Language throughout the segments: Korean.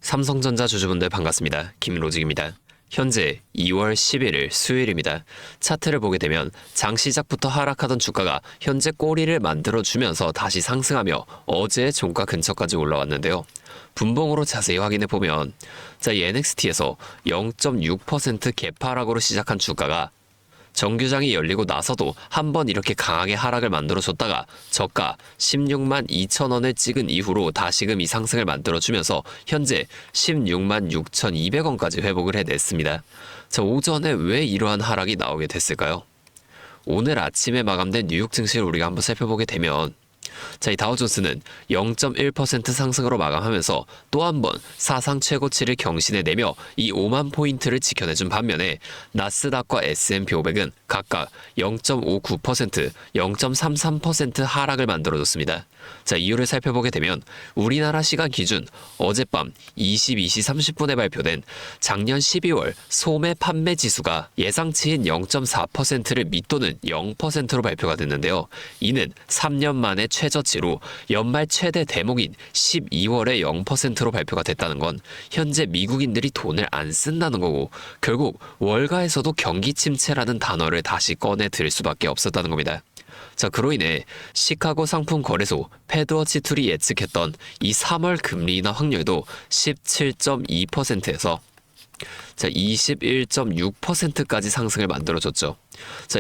삼성전자 주주분들 반갑습니다. 김로직입니다. 현재 2월 11일 수요일입니다. 차트를 보게 되면 장 시작부터 하락하던 주가가 현재 꼬리를 만들어주면서 다시 상승하며 어제 종가 근처까지 올라왔는데요. 분봉으로 자세히 확인해 보면 이 NXT에서 0.6% 개파락으로 시작한 주가가 정규장이 열리고 나서도 한번 이렇게 강하게 하락을 만들어줬다가 저가 16만 2천 원을 찍은 이후로 다시금 이 상승을 만들어주면서 현재 16만 6,200원까지 회복을 해냈습니다. 오전에 왜 이러한 하락이 나오게 됐을까요? 오늘 아침에 마감된 뉴욕 증시를 우리가 한번 살펴보게 되면 이 다우존스는 0.1% 상승으로 마감하면서 또 한 번 사상 최고치를 경신해내며 이 5만 포인트를 지켜내준 반면에 나스닥과 S&P 500은 각각 0.59%, 0.33% 하락을 만들어줬습니다. 이유를 살펴보게 되면 우리나라 시간 기준 어젯밤 22시 30분에 발표된 작년 12월 소매 판매 지수가 예상치인 0.4%를 밑도는 0%로 발표가 됐는데요. 이는 3년 만에 최저치로 연말 최대 대목인 12월에 0%로 발표가 됐다는 건 현재 미국인들이 돈을 안 쓴다는 거고 결국 월가에서도 경기 침체라는 단어를 다시 꺼내 들 수밖에 없었다는 겁니다. 그로 인해 시카고 상품 거래소 패드워치 툴이 예측했던 이 3월 금리 인하 확률도 17.2%에서 21.6%까지 상승을 만들어줬죠.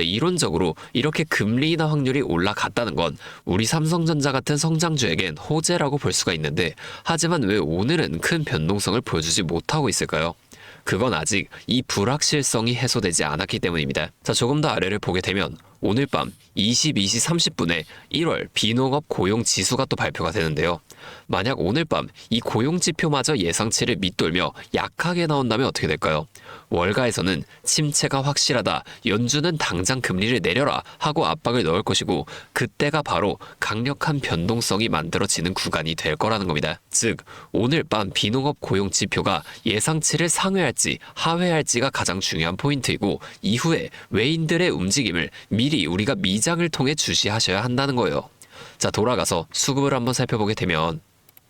이론적으로 이렇게 금리 인하 확률이 올라갔다는 건 우리 삼성전자 같은 성장주에겐 호재라고 볼 수가 있는데 하지만 왜 오늘은 큰 변동성을 보여주지 못하고 있을까요? 그건 아직 이 불확실성이 해소되지 않았기 때문입니다. 조금 더 아래를 보게 되면 오늘 밤 22시 30분에 1월 비농업 고용 지수가 또 발표가 되는데요. 만약 오늘 밤 이 고용 지표마저 예상치를 밑돌며 약하게 나온다면 어떻게 될까요? 월가에서는 침체가 확실하다, 연준은 당장 금리를 내려라 하고 압박을 넣을 것이고 그때가 바로 강력한 변동성이 만들어지는 구간이 될 거라는 겁니다. 즉 오늘 밤 비농업 고용 지표가 예상치를 상회할지 하회할지가 가장 중요한 포인트이고 이후에 외인들의 움직임을 미리 우리가 미장을 통해 주시하셔야 한다는 거예요. 돌아가서 수급을 한번 살펴보게 되면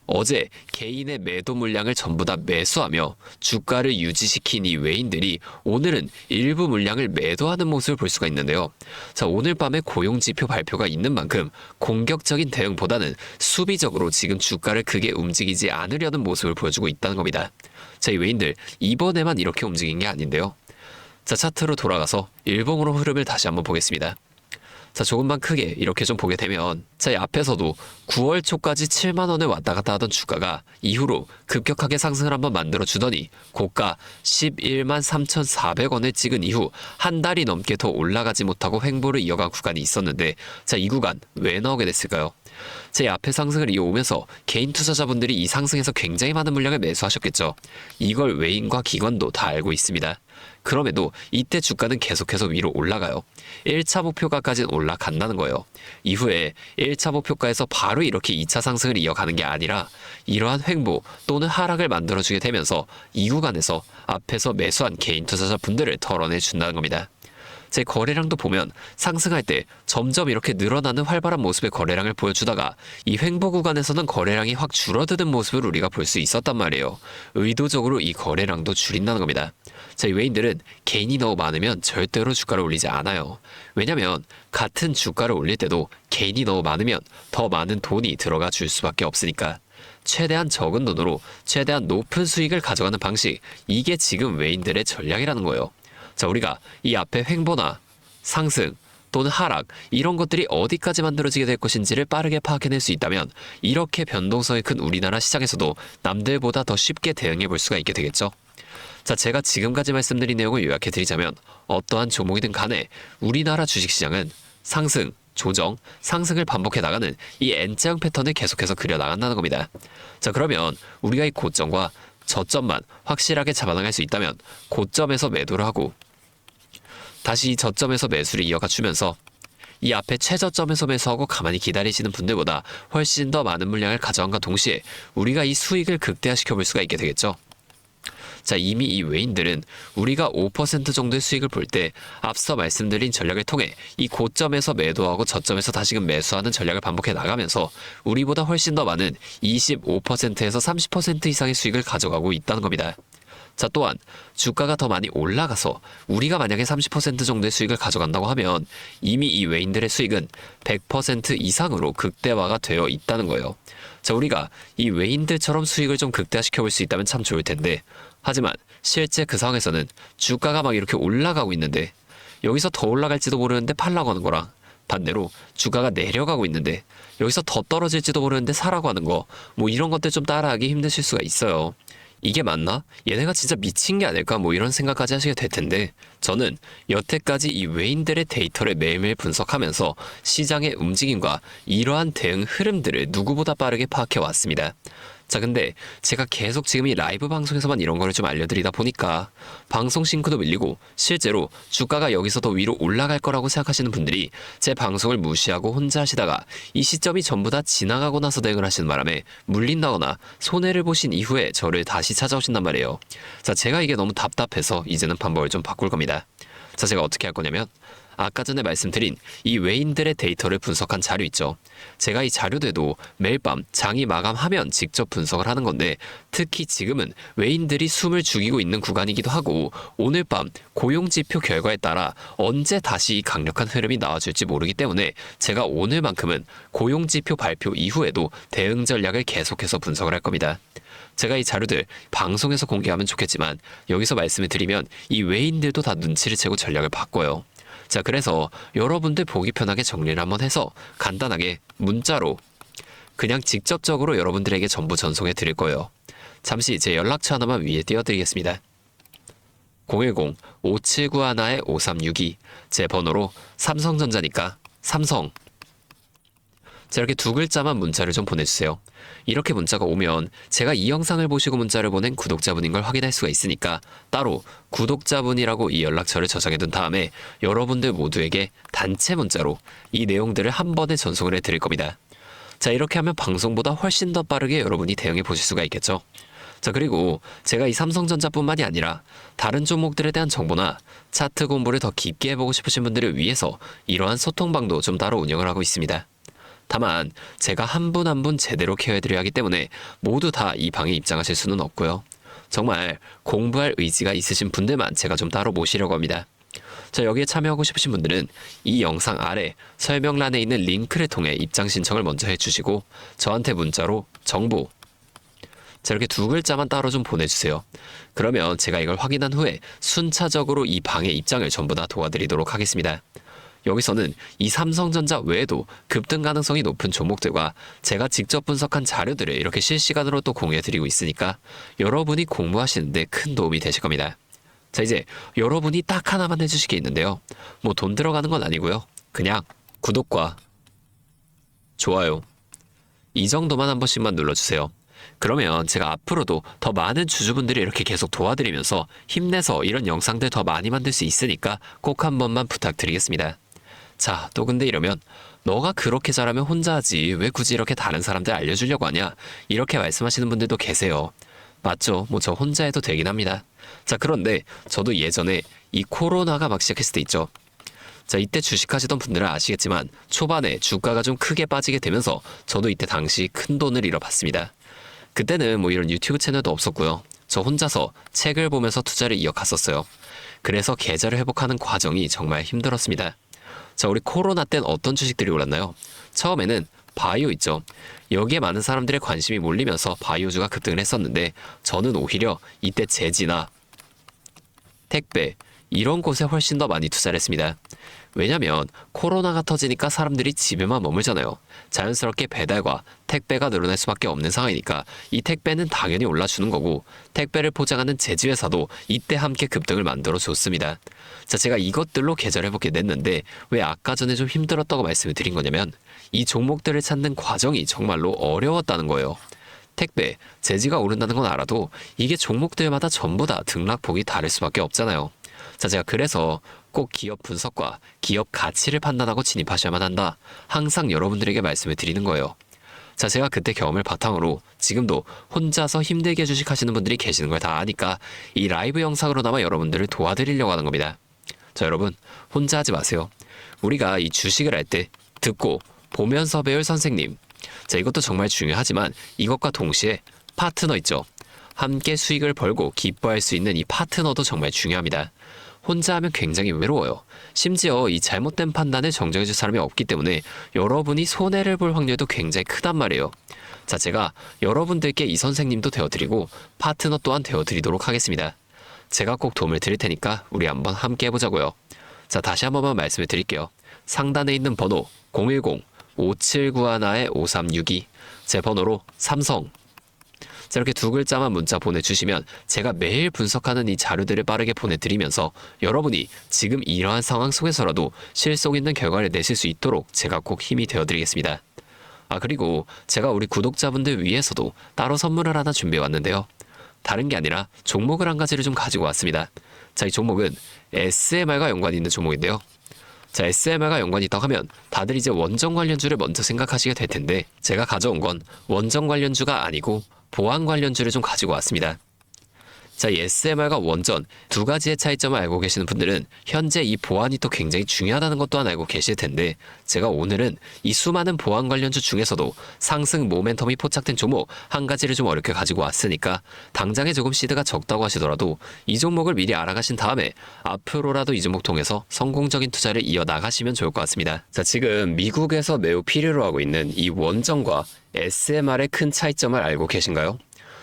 어제 개인의 매도 물량을 전부 다 매수하며 주가를 유지시킨 이 외인들이 오늘은 일부 물량을 매도하는 모습을 볼 수가 있는데요. 오늘 밤에 고용지표 발표가 있는 만큼 공격적인 대응보다는 수비적으로 지금 주가를 크게 움직이지 않으려는 모습을 보여주고 있다는 겁니다. 이 외인들 이번에만 이렇게 움직인 게 아닌데요. 차트로 돌아가서 일봉으로 흐름을 다시 한번 보겠습니다. 조금만 크게 이렇게 좀 보게 되면 이 앞에서도 9월 초까지 7만 원을 왔다 갔다 하던 주가가 이후로 급격하게 상승을 한번 만들어 주더니 고가 11만 3,400원을 찍은 이후 한 달이 넘게 더 올라가지 못하고 횡보를 이어간 구간이 있었는데 이 구간 왜 나오게 됐을까요? 제 앞에 상승을 이어오면서 개인 투자자분들이 이 상승에서 굉장히 많은 물량을 매수하셨겠죠. 이걸 외인과 기관도 다 알고 있습니다. 그럼에도 이때 주가는 계속해서 위로 올라가요. 1차 목표가까지는 올라간다는 거예요. 이후에 1차 목표가에서 바로 이렇게 2차 상승을 이어가는 게 아니라 이러한 횡보 또는 하락을 만들어주게 되면서 이 구간에서 앞에서 매수한 개인 투자자분들을 털어내준다는 겁니다. 제 거래량도 보면 상승할 때 점점 이렇게 늘어나는 활발한 모습의 거래량을 보여주다가 이 횡보 구간에서는 거래량이 확 줄어드는 모습을 우리가 볼 수 있었단 말이에요. 의도적으로 이 거래량도 줄인다는 겁니다. 이 외인들은 개인이 너무 많으면 절대로 주가를 올리지 않아요. 왜냐면 같은 주가를 올릴 때도 개인이 너무 많으면 더 많은 돈이 들어가 줄 수밖에 없으니까. 최대한 적은 돈으로 최대한 높은 수익을 가져가는 방식, 이게 지금 외인들의 전략이라는 거예요. 우리가 이 앞에 횡보나 상승 또는 하락 이런 것들이 어디까지 만들어지게 될 것인지를 빠르게 파악해낼 수 있다면 이렇게 변동성이 큰 우리나라 시장에서도 남들보다 더 쉽게 대응해 볼 수가 있게 되겠죠. 제가 지금까지 말씀드린 내용을 요약해드리자면 어떠한 종목이든 간에 우리나라 주식시장은 상승, 조정, 상승을 반복해 나가는 이 N자형 패턴을 계속해서 그려나간다는 겁니다. 그러면 우리가 이 고점과 저점만 확실하게 잡아나갈 수 있다면 고점에서 매도를 하고 다시 이 저점에서 매수를 이어가 주면서 이 앞에 최저점에서 매수하고 가만히 기다리시는 분들보다 훨씬 더 많은 물량을 가져간과 동시에 우리가 이 수익을 극대화시켜 볼 수가 있게 되겠죠. 자, 이미 이 외인들은 우리가 5% 정도의 수익을 볼 때 앞서 말씀드린 전략을 통해 이 고점에서 매도하고 저점에서 다시금 매수하는 전략을 반복해 나가면서 우리보다 훨씬 더 많은 25%에서 30% 이상의 수익을 가져가고 있다는 겁니다. 자, 또한 주가가 더 많이 올라가서 우리가 만약에 30% 정도의 수익을 가져간다고 하면 이미 이 외인들의 수익은 100% 이상으로 극대화가 되어 있다는 거예요. 자, 우리가 이 외인들처럼 수익을 좀 극대화시켜 볼 수 있다면 참 좋을 텐데, 하지만 실제 그 상황에서는 주가가 막 이렇게 올라가고 있는데 여기서 더 올라갈지도 모르는데 팔라고 하는 거랑, 반대로 주가가 내려가고 있는데 여기서 더 떨어질지도 모르는데 사라고 하는 거, 뭐 이런 것들 좀 따라하기 힘드실 수가 있어요. 이게 맞나? 얘네가 진짜 미친 게 아닐까? 뭐 이런 생각까지 하시게 될 텐데, 저는 여태까지 이 외인들의 데이터를 매일매일 분석하면서 시장의 움직임과 이러한 대응 흐름들을 누구보다 빠르게 파악해 왔습니다. 자, 근데 제가 계속 지금 이 라이브 방송에서만 이런 거를 좀 알려드리다 보니까 방송 싱크도 밀리고 실제로 주가가 여기서 더 위로 올라갈 거라고 생각하시는 분들이 제 방송을 무시하고 혼자 하시다가 이 시점이 전부 다 지나가고 나서 대응을 하시는 바람에 물린다거나 손해를 보신 이후에 저를 다시 찾아오신단 말이에요. 자, 제가 이게 너무 답답해서 이제는 방법을 좀 바꿀 겁니다. 자, 제가 어떻게 할 거냐면, 아까 전에 말씀드린 이 외인들의 데이터를 분석한 자료 있죠. 제가 이 자료들도 매일 밤 장이 마감하면 직접 분석을 하는 건데, 특히 지금은 외인들이 숨을 죽이고 있는 구간이기도 하고 오늘 밤 고용지표 결과에 따라 언제 다시 이 강력한 흐름이 나와줄지 모르기 때문에 제가 오늘만큼은 고용지표 발표 이후에도 대응 전략을 계속해서 분석을 할 겁니다. 제가 이 자료들 방송에서 공개하면 좋겠지만 여기서 말씀을 드리면 이 외인들도 다 눈치를 채고 전략을 바꿔요. 자, 그래서 여러분들 보기 편하게 정리를 한번 해서 간단하게 문자로 그냥 직접적으로 여러분들에게 전부 전송해 드릴 거예요. 잠시 제 연락처 하나만 위에 띄워드리겠습니다. 010-5791-5362, 제 번호로 삼성전자니까 삼성. 자, 이렇게 두 글자만 문자를 좀 보내주세요. 이렇게 문자가 오면 제가 이 영상을 보시고 문자를 보낸 구독자분인 걸 확인할 수가 있으니까 따로 구독자분이라고 이 연락처를 저장해둔 다음에 여러분들 모두에게 단체 문자로 이 내용들을 한 번에 전송을 해드릴 겁니다. 자, 이렇게 하면 방송보다 훨씬 더 빠르게 여러분이 대응해 보실 수가 있겠죠. 자, 그리고 제가 이 삼성전자뿐만이 아니라 다른 종목들에 대한 정보나 차트 공부를 더 깊게 해보고 싶으신 분들을 위해서 이러한 소통방도 좀 따로 운영을 하고 있습니다. 다만 제가 한 분 한 분 제대로 케어해드려야 하기 때문에 모두 다 이 방에 입장하실 수는 없고요. 정말 공부할 의지가 있으신 분들만 제가 좀 따로 모시려고 합니다. 자, 여기에 참여하고 싶으신 분들은 이 영상 아래 설명란에 있는 링크를 통해 입장 신청을 먼저 해주시고 저한테 문자로 정보, 자, 이렇게 두 글자만 따로 좀 보내주세요. 그러면 제가 이걸 확인한 후에 순차적으로 이 방의 입장을 전부 다 도와드리도록 하겠습니다. 여기서는 이 삼성전자 외에도 급등 가능성이 높은 종목들과 제가 직접 분석한 자료들을 이렇게 실시간으로 또 공유해드리고 있으니까 여러분이 공부하시는데 큰 도움이 되실 겁니다. 자, 이제 여러분이 딱 하나만 해주실 게 있는데요. 뭐 돈 들어가는 건 아니고요. 그냥 구독과 좋아요 이 정도만 한 번씩만 눌러주세요. 그러면 제가 앞으로도 더 많은 주주분들이 이렇게 계속 도와드리면서 힘내서 이런 영상들 더 많이 만들 수 있으니까 꼭 한 번만 부탁드리겠습니다. 자, 또 근데 이러면 너가 그렇게 잘하면 혼자 하지 왜 굳이 이렇게 다른 사람들 알려주려고 하냐, 이렇게 말씀하시는 분들도 계세요. 맞죠? 뭐 저 혼자 해도 되긴 합니다. 자, 그런데 저도 예전에 이 코로나가 막 시작했을 때 있죠. 자, 이때 주식하시던 분들은 아시겠지만 초반에 주가가 좀 크게 빠지게 되면서 저도 이때 당시 큰 돈을 잃어봤습니다. 그때는 뭐 이런 유튜브 채널도 없었고요. 저 혼자서 책을 보면서 투자를 이어갔었어요. 그래서 계좌를 회복하는 과정이 정말 힘들었습니다. 자, 우리 코로나 땐 어떤 주식들이 올랐나요? 처음에는 바이오 있죠. 여기에 많은 사람들의 관심이 몰리면서 바이오주가 급등을 했었는데 저는 오히려 이때 제지나 택배 이런 곳에 훨씬 더 많이 투자를 했습니다. 왜냐면 코로나가 터지니까 사람들이 집에만 머물잖아요. 자연스럽게 배달과 택배가 늘어날 수밖에 없는 상황이니까 이 택배는 당연히 올라주는 거고 택배를 포장하는 제지회사도 이때 함께 급등을 만들어줬습니다. 자, 제가 이것들로 계좌를 회복해 냈는데 왜 아까 전에 좀 힘들었다고 말씀을 드린 거냐면 이 종목들을 찾는 과정이 정말로 어려웠다는 거예요. 택배, 제지가 오른다는 건 알아도 이게 종목들마다 전부 다 등락폭이 다를 수밖에 없잖아요. 자, 제가 그래서 꼭 기업 분석과 기업 가치를 판단하고 진입하셔야만 한다. 항상 여러분들에게 말씀을 드리는 거예요. 자, 제가 그때 경험을 바탕으로 지금도 혼자서 힘들게 주식하시는 분들이 계시는 걸 다 아니까 이 라이브 영상으로나마 여러분들을 도와드리려고 하는 겁니다. 자, 여러분 혼자 하지 마세요. 우리가 이 주식을 할 때 듣고 보면서 배울 선생님, 자, 이것도 정말 중요하지만 이것과 동시에 파트너 있죠. 함께 수익을 벌고 기뻐할 수 있는 이 파트너도 정말 중요합니다. 혼자 하면 굉장히 외로워요. 심지어 이 잘못된 판단을 정정해줄 사람이 없기 때문에 여러분이 손해를 볼 확률도 굉장히 크단 말이에요. 자, 제가 여러분들께 이 선생님도 되어드리고 파트너 또한 되어드리도록 하겠습니다. 제가 꼭 도움을 드릴 테니까 우리 한번 함께 해보자고요. 자, 다시 한 번만 말씀을 드릴게요. 상단에 있는 번호 010-5791-5362, 제 번호로 삼성. 자, 이렇게 두 글자만 문자 보내주시면 제가 매일 분석하는 이 자료들을 빠르게 보내드리면서 여러분이 지금 이러한 상황 속에서라도 실속 있는 결과를 내실 수 있도록 제가 꼭 힘이 되어드리겠습니다. 아, 그리고 제가 우리 구독자분들 위해서도 따로 선물을 하나 준비해왔는데요. 다른 게 아니라 종목을 한 가지를 좀 가지고 왔습니다. 자, 이 종목은 SMR과 연관이 있는 종목인데요. 자, SMR과 연관이 있다고 하면 다들 이제 원전 관련주를 먼저 생각하시게 될 텐데, 제가 가져온 건 원전 관련주가 아니고 보안 관련주를 좀 가지고 왔습니다. 자, 이 SMR과 원전 두 가지의 차이점을 알고 계시는 분들은 현재 이 보안이 또 굉장히 중요하다는 것 또한 알고 계실 텐데, 제가 오늘은 이 수많은 보안 관련주 중에서도 상승 모멘텀이 포착된 종목 한 가지를 좀 어렵게 가지고 왔으니까 당장에 조금 시드가 적다고 하시더라도 이 종목을 미리 알아가신 다음에 앞으로라도 이 종목 통해서 성공적인 투자를 이어나가시면 좋을 것 같습니다. 자, 지금 미국에서 매우 필요로 하고 있는 이 원전과 SMR의 큰 차이점을 알고 계신가요?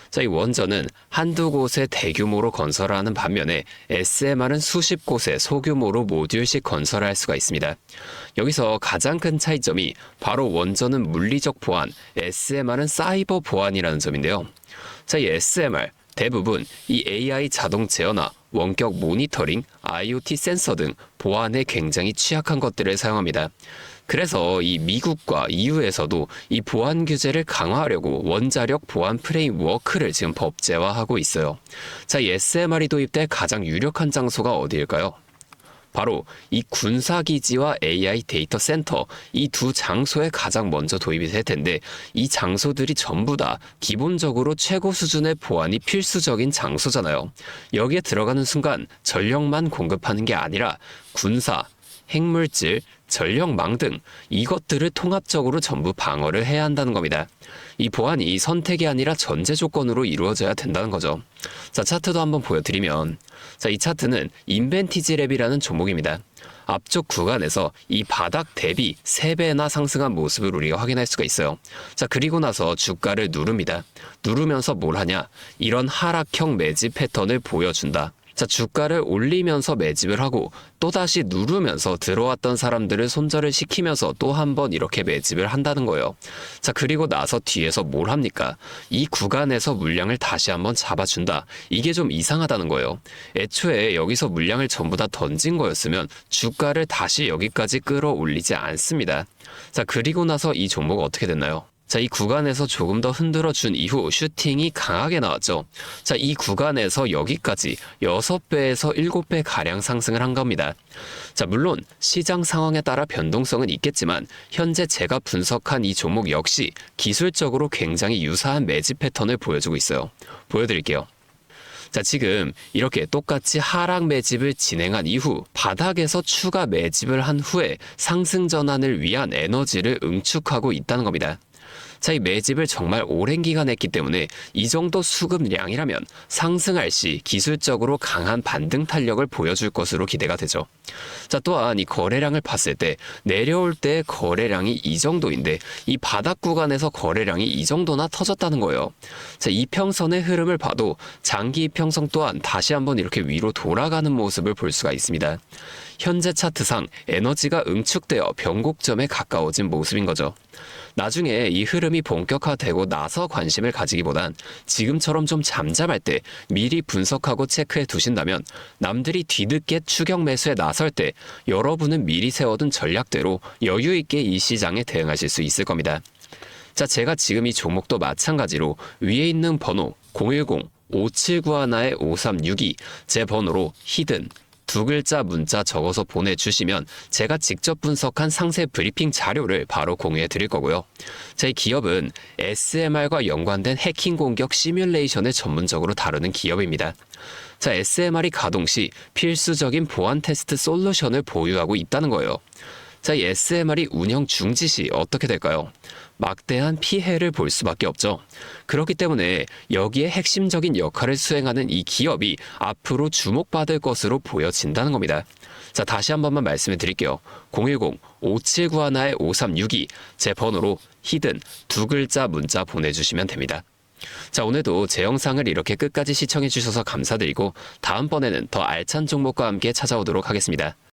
자, 이 원전은 한두 곳에 대규모로 건설하는 반면에 SMR은 수십 곳에 소규모로 모듈식 건설을 할 수가 있습니다. 여기서 가장 큰 차이점이 바로 원전은 물리적 보안, SMR은 사이버 보안이라는 점인데요. 자, 이 SMR 대부분 이 AI 자동 제어나 원격 모니터링, IoT 센서 등 보안에 굉장히 취약한 것들을 사용합니다. 그래서 이 미국과 EU에서도 이 보안 규제를 강화하려고 원자력 보안 프레임워크를 지금 법제화하고 있어요. 자, 이 SMR이 도입될 가장 유력한 장소가 어디일까요? 바로 이 군사기지와 AI 데이터 센터, 이 두 장소에 가장 먼저 도입이 될 텐데, 이 장소들이 전부 다 기본적으로 최고 수준의 보안이 필수적인 장소잖아요. 여기에 들어가는 순간 전력만 공급하는 게 아니라 군사, 핵물질, 전력망 등 이것들을 통합적으로 전부 방어를 해야 한다는 겁니다. 이 보안이 선택이 아니라 전제 조건으로 이루어져야 된다는 거죠. 자, 차트도 한번 보여드리면, 자, 이 차트는 인벤티지 랩이라는 종목입니다. 앞쪽 구간에서 이 바닥 대비 3배나 상승한 모습을 우리가 확인할 수가 있어요. 자, 그리고 나서 주가를 누릅니다. 누르면서 뭘 하냐? 이런 하락형 매집 패턴을 보여준다. 자, 주가를 올리면서 매집을 하고 또다시 누르면서 들어왔던 사람들을 손절을 시키면서 또 한 번 이렇게 매집을 한다는 거예요. 자, 그리고 나서 뒤에서 뭘 합니까? 이 구간에서 물량을 다시 한번 잡아준다. 이게 좀 이상하다는 거예요. 애초에 여기서 물량을 전부 다 던진 거였으면 주가를 다시 여기까지 끌어올리지 않습니다. 자, 그리고 나서 이 종목 어떻게 됐나요? 자, 이 구간에서 조금 더 흔들어준 이후 슈팅이 강하게 나왔죠. 자, 이 구간에서 여기까지 6배에서 7배 가량 상승을 한 겁니다. 자, 물론 시장 상황에 따라 변동성은 있겠지만 현재 제가 분석한 이 종목 역시 기술적으로 굉장히 유사한 매집 패턴을 보여주고 있어요. 보여드릴게요. 자, 지금 이렇게 똑같이 하락 매집을 진행한 이후 바닥에서 추가 매집을 한 후에 상승 전환을 위한 에너지를 응축하고 있다는 겁니다. 자, 이 매집을 정말 오랜 기간 했기 때문에 이 정도 수급량이라면 상승할 시 기술적으로 강한 반등 탄력을 보여줄 것으로 기대가 되죠. 자, 또한 이 거래량을 봤을 때 내려올 때 거래량이 이 정도인데 이 바닥 구간에서 거래량이 이 정도나 터졌다는 거예요. 자, 이평선의 흐름을 봐도 장기 이평선 또한 다시 한번 이렇게 위로 돌아가는 모습을 볼 수가 있습니다. 현재 차트상 에너지가 응축되어 변곡점에 가까워진 모습인 거죠. 나중에 이 흐름이 본격화되고 나서 관심을 가지기보단 지금처럼 좀 잠잠할 때 미리 분석하고 체크해 두신다면 남들이 뒤늦게 추격 매수에 나설 때 여러분은 미리 세워둔 전략대로 여유 있게 이 시장에 대응하실 수 있을 겁니다. 자, 제가 지금 이 종목도 마찬가지로 위에 있는 번호 010-5791-5362, 제 번호로 히든 2글자 문자 적어서 보내주시면 제가 직접 분석한 상세 브리핑 자료를 바로 공유해 드릴 거고요. 이 기업은 SMR과 연관된 해킹 공격 시뮬레이션을 전문적으로 다루는 기업입니다. SMR이 가동 시 필수적인 보안 테스트 솔루션을 보유하고 있다는 거예요. 이 SMR이 운영 중지 시 어떻게 될까요? 막대한 피해를 볼 수밖에 없죠. 그렇기 때문에 여기에 핵심적인 역할을 수행하는 이 기업이 앞으로 주목받을 것으로 보여진다는 겁니다. 다시 한 번만 말씀해 드릴게요. 010-5791-5362 제 번호로 히든 2글자 문자 보내주시면 됩니다. 오늘도 제 영상을 이렇게 끝까지 시청해 주셔서 감사드리고 다음번에는 더 알찬 종목과 함께 찾아오도록 하겠습니다.